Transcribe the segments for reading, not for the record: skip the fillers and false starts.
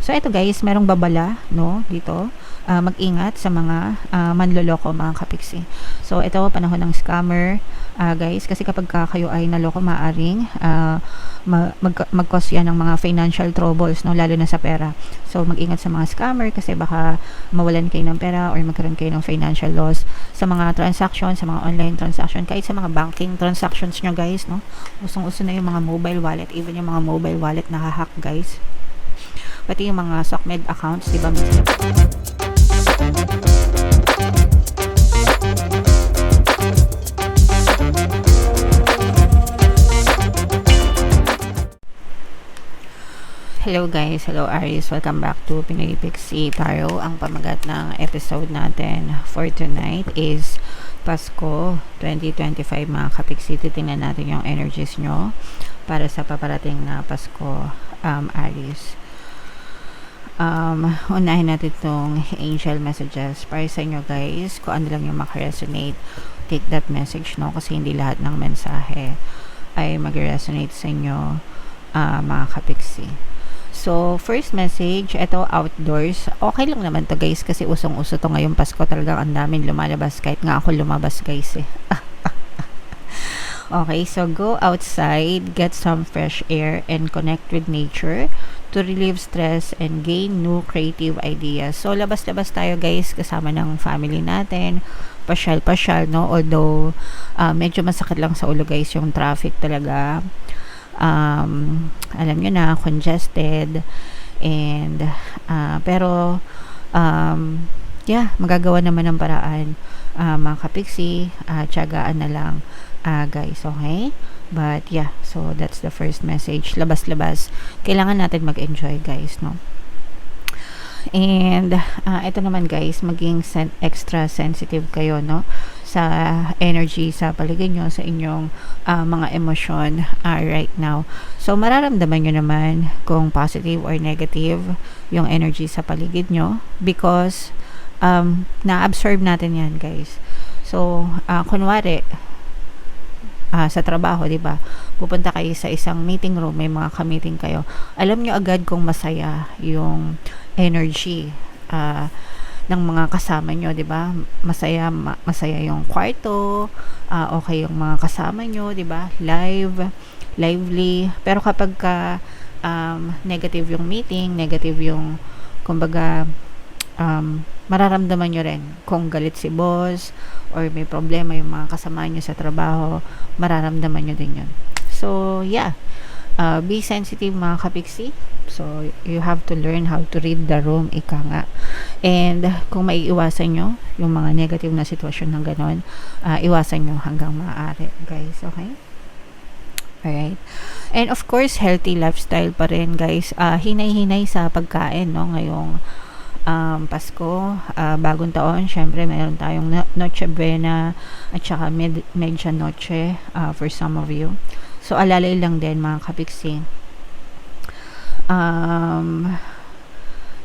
So ito guys, merong babala, no, dito. Mag-ingat sa mga manloloko, mga kapiksi. So ito, panahon ng scammer, guys, kasi kapag kayo ay naloko, maaring mag-cause yan ng mga financial troubles, no, lalo na sa pera. So mag-ingat sa mga scammer kasi baka mawalan kayo ng pera or magkaroon kayo ng financial loss sa mga transactions, sa mga online transaction, kahit sa mga banking transactions nyo guys, no. Usong-uso na yung mga mobile wallet, even yung mga mobile wallet na-hack guys. Pati yung mga SOCMED accounts, di ba? Hello guys, hello Aries, welcome back to Pinoy Pixie Tarot. Ang pamagat ng episode natin for tonight is Pasko 2025 mga kapiksi. Titingnan natin yung energies nyo para sa paparating na Pasko, Aries. Unahin natin itong angel messages para sa inyo guys, kung ano lang yung makaresonate, take that message, no, kasi hindi lahat ng mensahe ay mag-resonate sa inyo, mga kapiksi. So, first message, ito outdoors. Okay lang naman to guys kasi usong-uso to ngayong Pasko, talagang ang daming lumalabas, kahit nga ako lumabas guys eh. Okay, so go outside, get some fresh air and connect with nature to relieve stress and gain new creative ideas. So labas-labas tayo guys kasama ng family natin, pasyal-pasyal, no, although medyo masakit lang sa ulo guys yung traffic talaga. Alam nyo na, congested and pero yeah, magagawa naman ng paraan, mga kapiksi. Tiyagaan na lang, guys, okay? But yeah, so that's the first message. Labas-labas, kailangan natin mag-enjoy guys, no? And ito naman guys, maging extra sensitive kayo, no, sa energy sa paligid nyo, sa inyong mga emosyon right now. So mararamdaman nyo naman kung positive or negative yung energy sa paligid nyo because na-absorb natin yan guys. So kunwari sa trabaho, di ba? Pupunta kayo sa isang meeting room, may mga ka-meeting kayo. Alam nyo agad kung masaya yung energy ng mga kasama nyo, di ba? Masaya yung kwarto, okay yung mga kasama nyo, di ba? Lively. Pero kapag negative yung meeting, negative yung, kumbaga, mararamdaman nyo rin kung galit si boss or may problema yung mga kasama nyo sa trabaho, mararamdaman nyo din yun. So yeah, be sensitive mga kapiksi. So you have to learn how to read the room, ika nga. And kung maiiwasan nyo yung mga negative na sitwasyon ng ganon, iwasan nyo hanggang maaari guys, okay? Alright. And of course, healthy lifestyle pa rin guys. Hinay-hinay sa pagkain, no, ngayong Pasko, bagong taon. Syempre meron tayong Noche Buena at saka Medianoche for some of you. So alalay lang din mga kapiksi,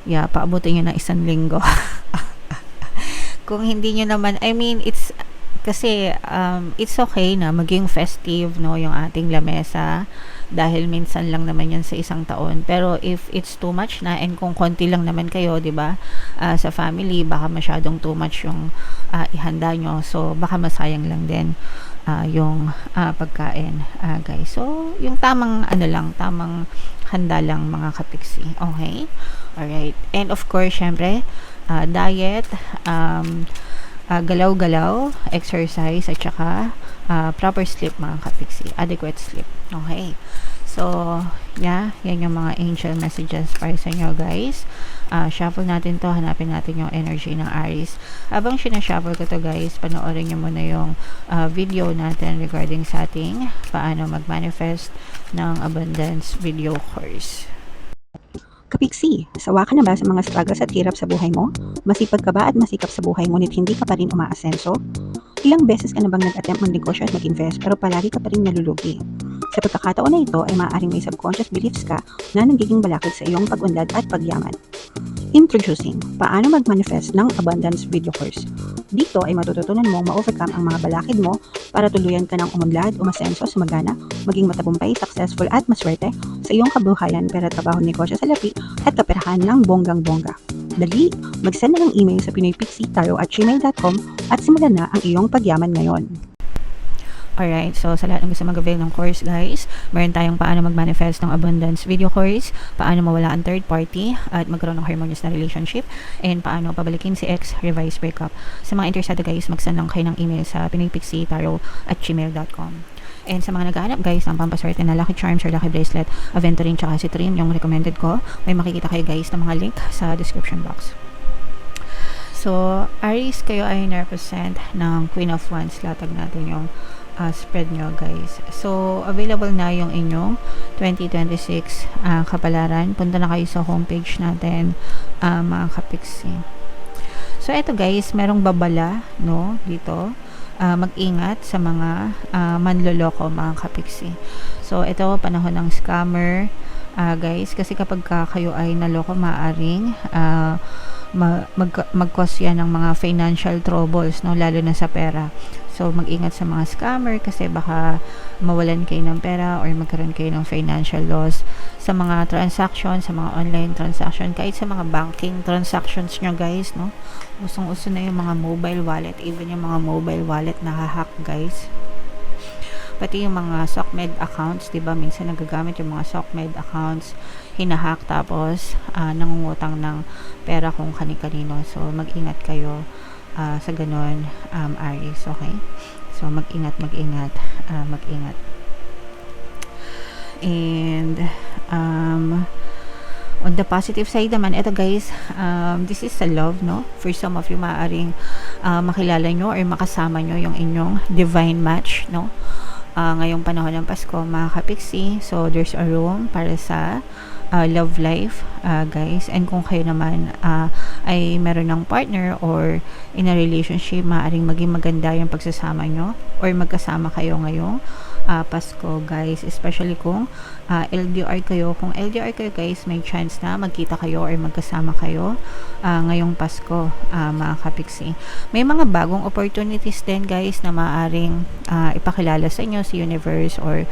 yeah, paabutin nyo na 1 linggo. Kung hindi nyo naman, I mean, it's kasi it's okay na maging festive, no, yung ating lamesa dahil minsan lang naman yan sa isang taon. Pero if it's too much na, and kung konti lang naman kayo, di ba, sa family, baka masyadong too much yung ihanda nyo. So baka masayang lang din yung pagkain, guys. So yung tamang tamang handa lang mga kapiksi, okay? Alright. And of course, syempre, diet, galaw-galaw, exercise, at saka proper sleep mga kapiksi, adequate sleep, okay? So yeah, yan yung mga angel messages para sa inyo guys. Shuffle natin to, hanapin natin yung energy ng Aries. Habang sinashuffle ko to guys, panoorin nyo muna yung video natin regarding sa ating paano mag-manifest ng abundance video course. Kapiksi, sawa ka na ba sa mga struggles at hirap sa buhay mo? Masipag ka ba at masikap sa buhay ngunit hindi ka pa rin umaasenso? Ilang beses ka na bang nag-attempt mag-negosyo at mag-invest pero palagi ka pa rin nalulugi? Sa pagkakataon na ito ay maaaring may subconscious beliefs ka na nagiging balakid sa iyong pag-unlad at pagyaman. Introducing, paano mag-manifest ng abundance video course. Dito ay matututunan mong ma-overcome ang mga balakid mo para tuluyan ka ng umunlad, umasenso, sumagana, maging matagumpay, successful at maswerte sa iyong kabuhayan, pera, trabaho, negosyo, salapi, at kaperahan ng bonggang-bongga. Dali, mag-send na ng email sa pinoypixie@gmail.com at simulan na ang iyong pagyaman ngayon. Alright, so sa lahat ng gusto mag-avail ng course guys, meron tayong paano mag-manifest ng abundance video course, paano mawala ang third party at magkaroon ng harmonious na relationship, and paano pabalikin si ex, revise breakup. Sa mga interesado guys, mag-send lang kayo ng email sa pinoypixie@gmail.com. And sa mga naghahanap guys ng pampaswerte na lucky charms or lucky bracelet, aventurine tsaka citrine yung recommended ko, may makikita kayo guys ng mga link sa description box. So, Aries, kayo ay na-represent ng Queen of Wands. Latag natin yung spread nyo guys. So, available na yung inyong 2026 kapalaran. Punta na kayo sa homepage natin, mga kapiksi. So, eto guys, merong babala, no, dito. Mag-ingat sa mga manloloko, mga kapiksi. So, ito, panahon ng scammer, guys, kasi kapag kayo ay naloko, maaring mag-cause yan ng mga financial troubles, no, lalo na sa pera. So, mag-ingat sa mga scammer kasi baka mawalan kayo ng pera or magkaroon kayo ng financial loss sa mga transaction, sa mga online transaction, kahit sa mga banking transactions nyo guys, no. Usong-uso na yung mga mobile wallet, even yung mga mobile wallet na hack guys. Pati yung mga SOCMED accounts, diba, minsan nagagamit yung mga SOCMED accounts, hinahack tapos nangungutang ng pera kung kani-kanino. So, mag-ingat kayo sa ganon, Aries, okay? So, mag-ingat. And, on the positive side naman, ito guys, this is a love, no? For some of you, maaaring makilala nyo or makasama nyo yung inyong divine match, no? Ngayong panahon ng Pasko, mga kapiksi. So, there's a room para sa love life, guys. And kung kayo naman ay meron ng partner or in a relationship, maaaring maging maganda yung pagsasama nyo or magkasama kayo ngayong Pasko, guys. Especially kung LDR kayo. Kung LDR kayo, guys, may chance na magkita kayo or magkasama kayo ngayong Pasko, mga kapiksi. May mga bagong opportunities din, guys, na maaaring ipakilala sa inyo si universe or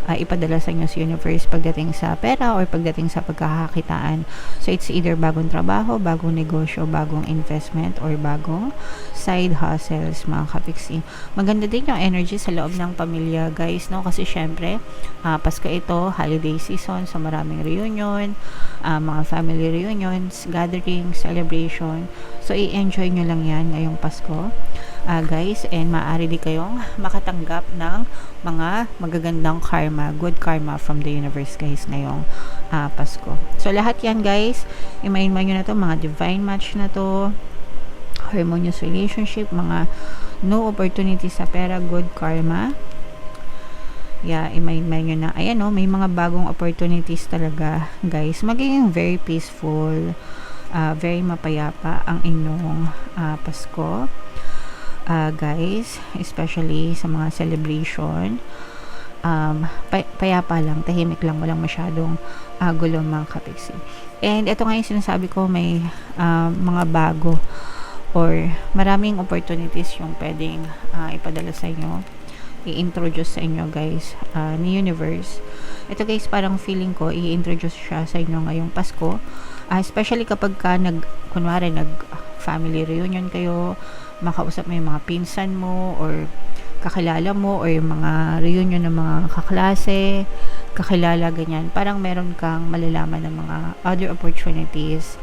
ipadala sa inyo si universe pagdating sa pera or pagdating sa pagkakakitaan. So, it's either bagong trabaho, bagong negosyo, bagong investment, or bagong side hustles, mga kapiksi. Maganda din yung energy sa loob ng pamilya, guys, no? Kasi syempre, Pasko ito, holiday season, so maraming reunion, mga family reunions, gathering, celebration. So, i-enjoy nyo lang yan ngayong Pasko, guys, and maaari di kayong makatanggap ng mga magagandang karma, good karma from the universe, guys, ngayong Pasko. So, lahat yan, guys, i-mind nyo na to, mga divine match na to, harmonious relationship, mga no opportunity sa pera, good karma. Yeah, i-mind nyo na, ayan, no, may mga bagong opportunities talaga, guys. Magiging very peaceful, very mapayapa ang inyong Pasko, guys, especially sa mga celebration. Payapa lang, tahimik lang, walang masyadong gulo, mga kapiksi. And ito nga yung sinasabi ko, may mga bago or maraming opportunities yung pwedeng ipadala sa inyo, i-introduce sa inyo, guys, ni universe. Ito, guys, parang feeling ko i-introduce siya sa inyo ngayong Pasko, especially kapag kunwari nag family reunion kayo, makausap mo yung mga pinsan mo or kakilala mo or yung mga reunion ng mga kaklase, kakilala, ganyan. Parang meron kang malalaman ng mga other opportunities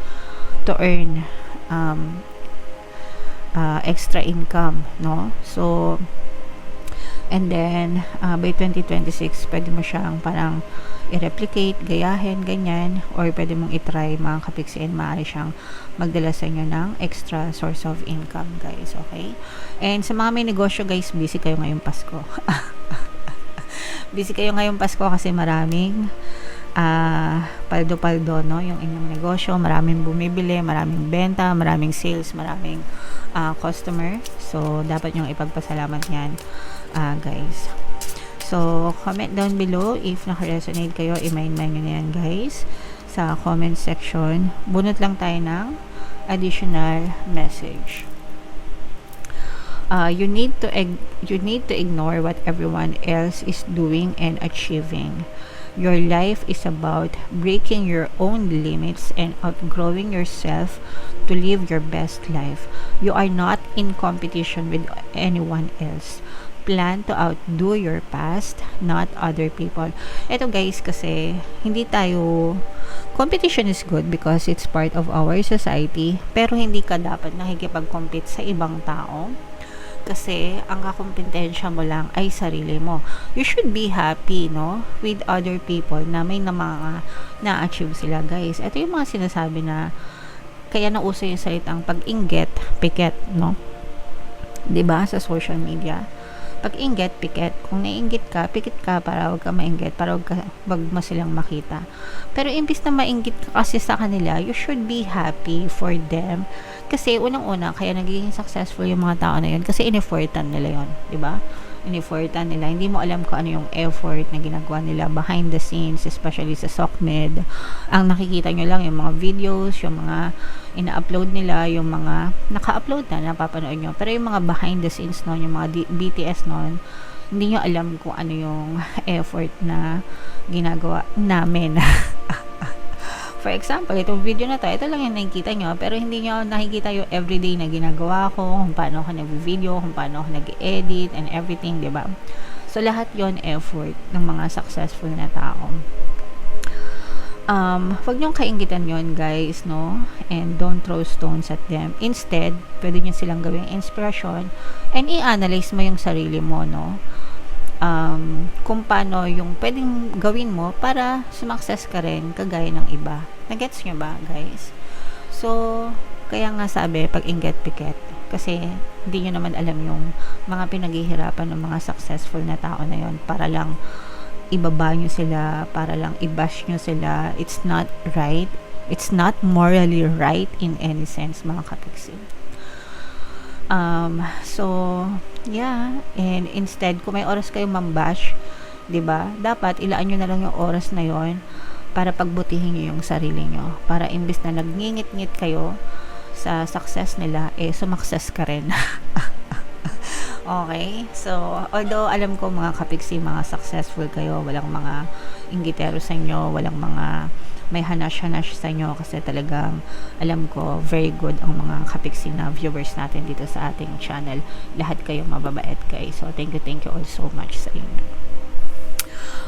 to earn extra income, no? So, and then, by 2026, pwede mo siyang parang i-replicate, gayahin, ganyan, or pwede mong i-try, mga kapiksi, and maaari siyang magdala sa inyo ng extra source of income, guys, okay? And sa mga may negosyo, guys, busy kayo ngayong Pasko. Busy kayo ngayong Pasko kasi maraming paldo-paldo, no, yung inyong negosyo, maraming bumibili, maraming benta, maraming sales, maraming customer. So, dapat nyong ipagpasalamat yan, guys. So, comment down below if naka-resonate kayo, i-mind nyo na yan, guys, sa comment section. Bunot lang tayo ng additional message. You need to ignore what everyone else is doing and achieving. Your life is about breaking your own limits and outgrowing yourself to live your best life. You are not in competition with anyone else. Plan to outdo your past, not other people. Ito guys, kasi hindi tayo, competition is good because it's part of our society, pero hindi ka dapat nakikipag-compete sa ibang tao. Kasi ang kakumpetensya mo lang ay sarili mo. You should be happy, no, with other people na may mga na-achieve sila, guys. Ito yung mga sinasabi na kaya nauso yung salitang pag-inggit, piket, no? 'Di ba sa social media? Pag-inggit, piket. Kung naiinggit ka, pikit ka para wag ka mainggit, para wag mo silang makita. Pero imbis na mainggit ka kasi sa kanila, you should be happy for them. Kasi unang-una, kaya nagiging successful yung mga tao na yun kasi in-effortan nila yun, di ba? In-effortan nila. Hindi mo alam kung ano yung effort na ginagawa nila behind the scenes, especially sa SOCMED. Ang nakikita nyo lang yung mga videos, yung mga ina-upload nila, yung mga naka-upload na napapanood nyo. Pero yung mga behind the scenes nun, yung mga BTS nun, hindi nyo alam kung ano yung effort na ginagawa namin. For example, itong video na to, ito lang yung nakikita nyo, pero hindi nyo nakikita yung everyday na ginagawa ko, kung paano ako nag-video, kung paano ako nag-edit, and everything, di ba? So, lahat yon effort ng mga successful na tao. Huwag nyong kainggitan yon guys, no? And don't throw stones at them. Instead, pwede nyo silang gawing inspirasyon and i-analyze mo yung sarili mo, no? Kung paano yung pwedeng gawin mo para sumakses ka rin kagaya ng iba. Nagets nyo ba, guys? So, kaya nga sabi, pag-inggit, piket. Kasi, hindi nyo naman alam yung mga pinaghihirapan ng mga successful na tao na yon para lang ibaba nyo sila, para lang i-bash nyo sila. It's not right. It's not morally right in any sense, mga kapiksi. So, yeah. And instead, kung may oras kayo mambash, 'di ba? Dapat ilaan nyo na lang yung oras na yon para pagbutihin nyo yung sarili nyo. Para imbis na nagngingit-ngit kayo sa success nila, sumakses ka rin. Okay? So, although alam ko mga kapiksi, mga successful kayo, walang mga inggitero sa inyo, walang mga may hanash-hanash sa inyo kasi talagang alam ko very good ang mga kapiksi na viewers natin dito sa ating channel. Lahat kayo mababait guys. So, thank you all so much sa inyo.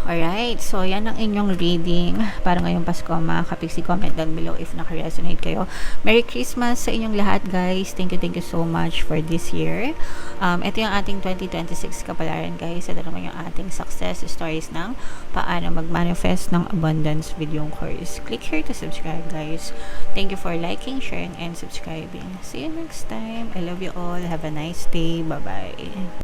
Alright, so yan ang inyong reading para ngayong Pasko, mga kapiksi. Comment down below if naka-resonate kayo. Merry Christmas sa inyong lahat, guys. Thank you so much for this year. Ito yung ating 2026 kapalaran, guys. Ito naman yung ating success stories ng paano mag-manifest ng abundance video course. Click here to subscribe, guys. Thank you for liking, sharing, and subscribing. See you next time. I love you all. Have a nice day. Bye-bye.